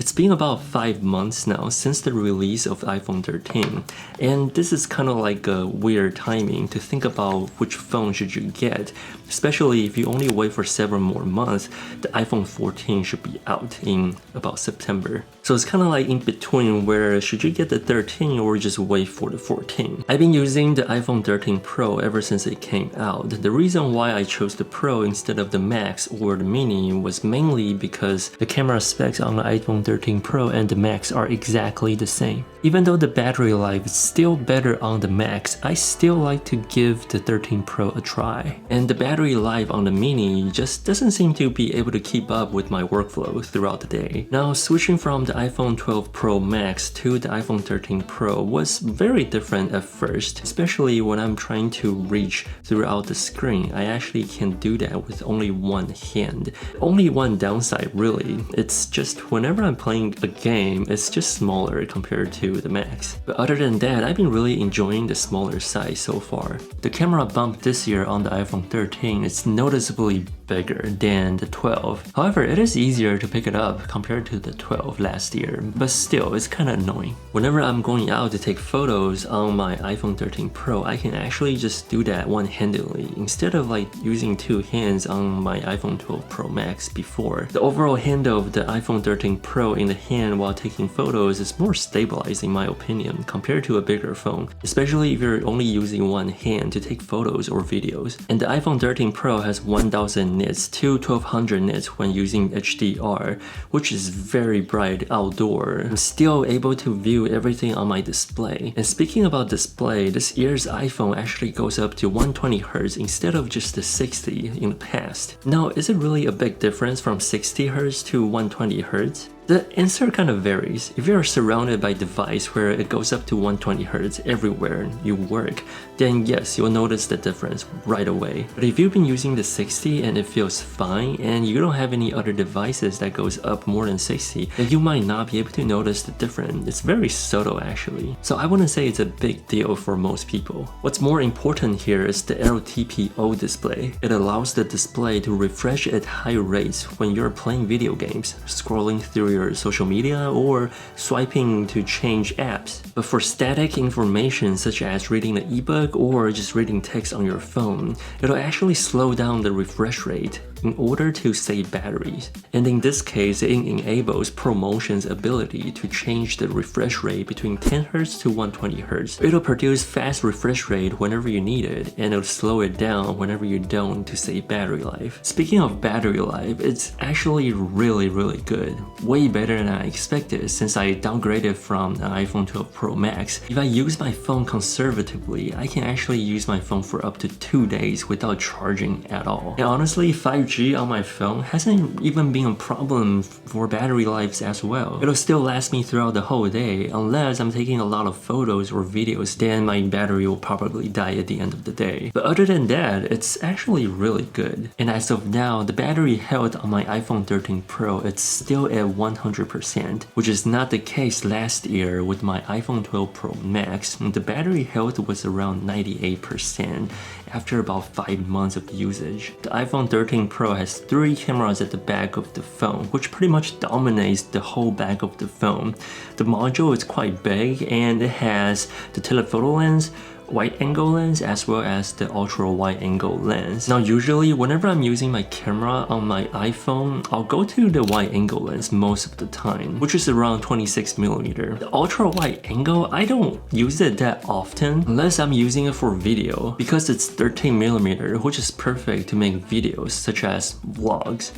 It's been about 5 months now since the release of iPhone 13, and this is kind of like a weird timing to think about which phone should you get, especially if you only wait for several more months. The iPhone 14 should be out in about September. So it's kind of like in between where should you get the 13 or just wait for the 14. I've been using the iPhone 13 Pro ever since it came out. The reason why I chose the Pro instead of the Max or the Mini was mainly because the camera specs on the iPhone 13 Pro and the Max are exactly the same. Even though the battery life is still better on the Max, I still like to give the 13 Pro a try. And the battery life on the Mini just doesn't seem to be able to keep up with my workflow throughout the day. Now, switching from the iPhone 12 Pro Max to the iPhone 13 Pro was very different at first, especially when I'm trying to reach throughout the screen. I actually can do that with only one hand. Only one downside really, it's just whenever I'm playing a game, it's just smaller compared to the Max. But other than that, I've been really enjoying the smaller size so far. The camera bump this year on the iPhone 13 is noticeably bigger than the 12. However, it is easier to pick it up compared to the 12 last year, but still, it's kind of annoying. Whenever I'm going out to take photos on my iPhone 13 Pro, I can actually just do that one-handedly instead of like using two hands on my iPhone 12 Pro Max before. The overall handle of the iPhone 13 Pro in the hand while taking photos is more stabilized in my opinion compared to a bigger phone, especially if you're only using one hand to take photos or videos. And the iPhone 13 Pro has 1000 nits to 1200 nits when using HDR, which is very bright outdoor. I'm still able to view everything on my display. And speaking about display, this year's iPhone actually goes up to 120Hz instead of just the 60 in the past. Now, is it really a big difference from 60Hz to 120Hz? The answer kind of varies. If you're surrounded by a device where it goes up to 120Hz everywhere you work, then yes, you'll notice the difference right away. But if you've been using the 60 and it feels fine and you don't have any other devices that goes up more than 60, then you might not be able to notice the difference. It's very subtle actually. So I wouldn't say it's a big deal for most people. What's more important here is the LTPO display. It allows the display to refresh at high rates when you're playing video games, scrolling through your social media, or swiping to change apps. But for static information such as reading an ebook or just reading text on your phone, it'll actually slow down the refresh rate in order to save batteries. And in this case, it enables ProMotion's ability to change the refresh rate between 10Hz to 120Hz. It'll produce fast refresh rate whenever you need it, and it'll slow it down whenever you don't to save battery life. Speaking of battery life, it's actually really good. Way better than I expected since I downgraded from an iPhone 12 Pro Max. If I use my phone conservatively, I can actually use my phone for up to 2 days without charging at all. And honestly, 5G on my phone hasn't even been a problem for battery life as well. It'll still last me throughout the whole day unless I'm taking a lot of photos or videos, then my battery will probably die at the end of the day. But other than that, it's actually really good. And as of now, the battery health on my iPhone 13 Pro, it's still at 100%, which is not the case last year with my iPhone 12 Pro Max. The battery health was around 98% after about 5 months of usage. The iPhone 13 Pro has 3 cameras at the back of the phone, which pretty much dominates the whole back of the phone. The module is quite big and it has the telephoto lens, wide angle lens, as well as the ultra wide angle lens. Now usually whenever I'm using my camera on my iPhone, I'll go to the wide angle lens most of the time, which is around 26mm. The ultra wide angle, I don't use it that often unless I'm using it for video because it's 13mm, which is perfect to make videos such as vlogs.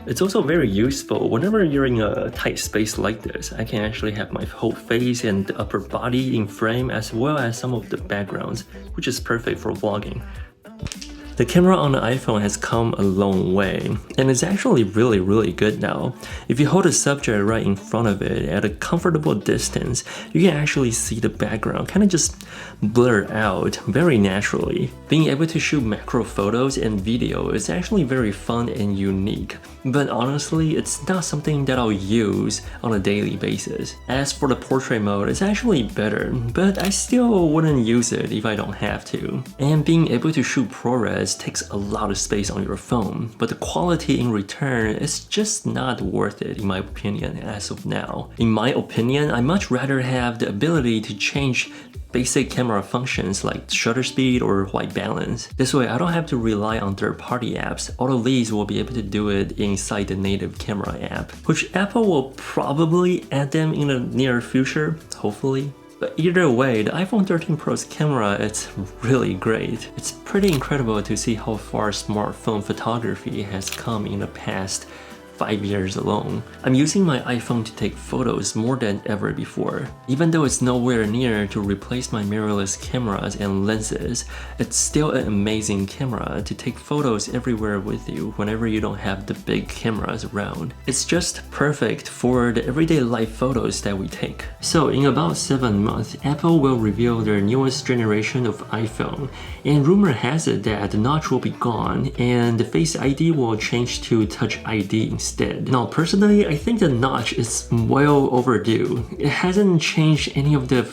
It's also very useful whenever you're in a tight space like this. I can actually have my whole face and the upper body in frame as well as some of the backgrounds, which is perfect for vlogging. The camera on the iPhone has come a long way, and it's actually really good now. If you hold a subject right in front of it at a comfortable distance, you can actually see the background kind of just blur out very naturally. Being able to shoot macro photos and video is actually very fun and unique, but honestly, it's not something that I'll use on a daily basis. As for the portrait mode, it's actually better, but I still wouldn't use it if I don't have to. And being able to shoot ProRes cameras takes a lot of space on your phone, but the quality in return is just not worth it in my opinion as of now. In my opinion, I much rather have the ability to change basic camera functions like shutter speed or white balance. This way I don't have to rely on third-party apps. All of these will be able to do it inside the native camera app, which Apple will probably add them in the near future, hopefully. But either way, the iPhone 13 Pro's camera, it's really great. It's pretty incredible to see how far smartphone photography has come in the past 5 years alone. I'm using my iPhone to take photos more than ever before. Even though it's nowhere near to replace my mirrorless cameras and lenses, it's still an amazing camera to take photos everywhere with you whenever you don't have the big cameras around. It's just perfect for the everyday life photos that we take. So in about 7 months, Apple will reveal their newest generation of iPhone, and rumor has it that the notch will be gone and the Face ID will change to Touch ID instead. Now personally, I think the notch is well overdue. It hasn't changed any of the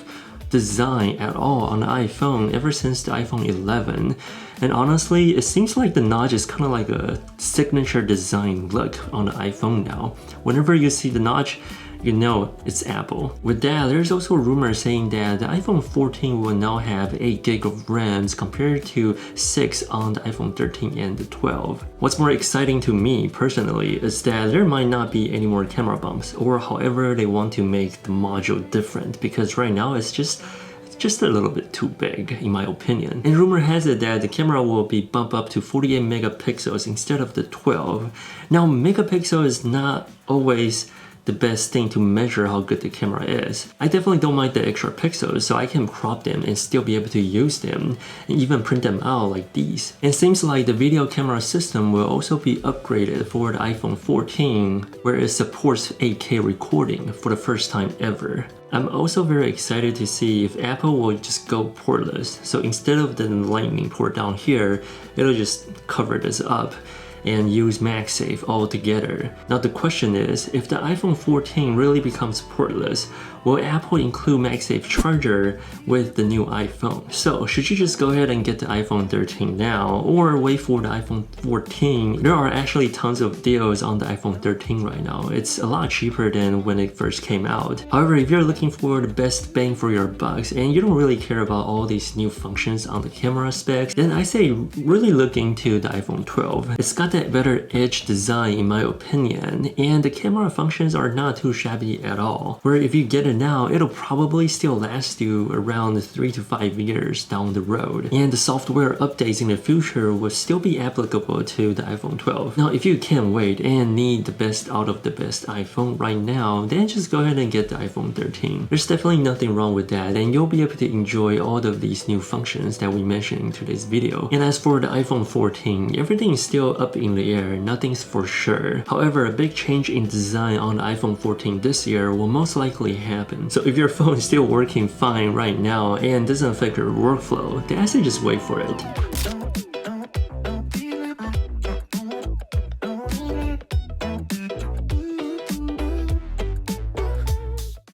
design at all on the iPhone ever since the iPhone 11. And honestly, it seems like the notch is kind of like a signature design look on the iPhone now. Whenever you see the notch, you know it's Apple. With that, there's also rumors saying that the iPhone 14 will now have 8 GB of RAMs compared to 6 on the iPhone 13 and the 12. What's more exciting to me personally is that there might not be any more camera bumps, or however they want to make the module different, because right now it's just a little bit too big in my opinion. And rumor has it that the camera will be bumped up to 48 megapixels instead of the 12. Now megapixel is not always the best thing to measure how good the camera is. I definitely don't mind the extra pixels, so I can crop them and still be able to use them and even print them out like these. It seems like the video camera system will also be upgraded for the iPhone 14, where it supports 8K recording for the first time ever. I'm also very excited to see if Apple will just go portless. So instead of the lightning port down here, it'll just cover this up and use MagSafe altogether. Now the question is, if the iPhone 14 really becomes portless, will Apple include MagSafe charger with the new iPhone? So should you just go ahead and get the iPhone 13 now, or wait for the iPhone 14? There are actually tons of deals on the iPhone 13 right now. It's a lot cheaper than when it first came out. However, if you're looking for the best bang for your bucks and you don't really care about all these new functions on the camera specs, then I say really look into the iPhone 12. It's got that better edge design in my opinion, and the camera functions are not too shabby at all. Where if you get it now, it'll probably still last you around 3 to 5 years down the road. And the software updates in the future will still be applicable to the iPhone 12. Now, if you can't wait and need the best out of the best iPhone right now, then just go ahead and get the iPhone 13. There's definitely nothing wrong with that, and you'll be able to enjoy all of these new functions that we mentioned in today's video. And as for the iPhone 14, everything is still up in the air, nothing's for sure. However, a big change in design on the iPhone 14 this year will most likely happen. So if your phone is still working fine right now and doesn't affect your workflow, then I say just wait for it.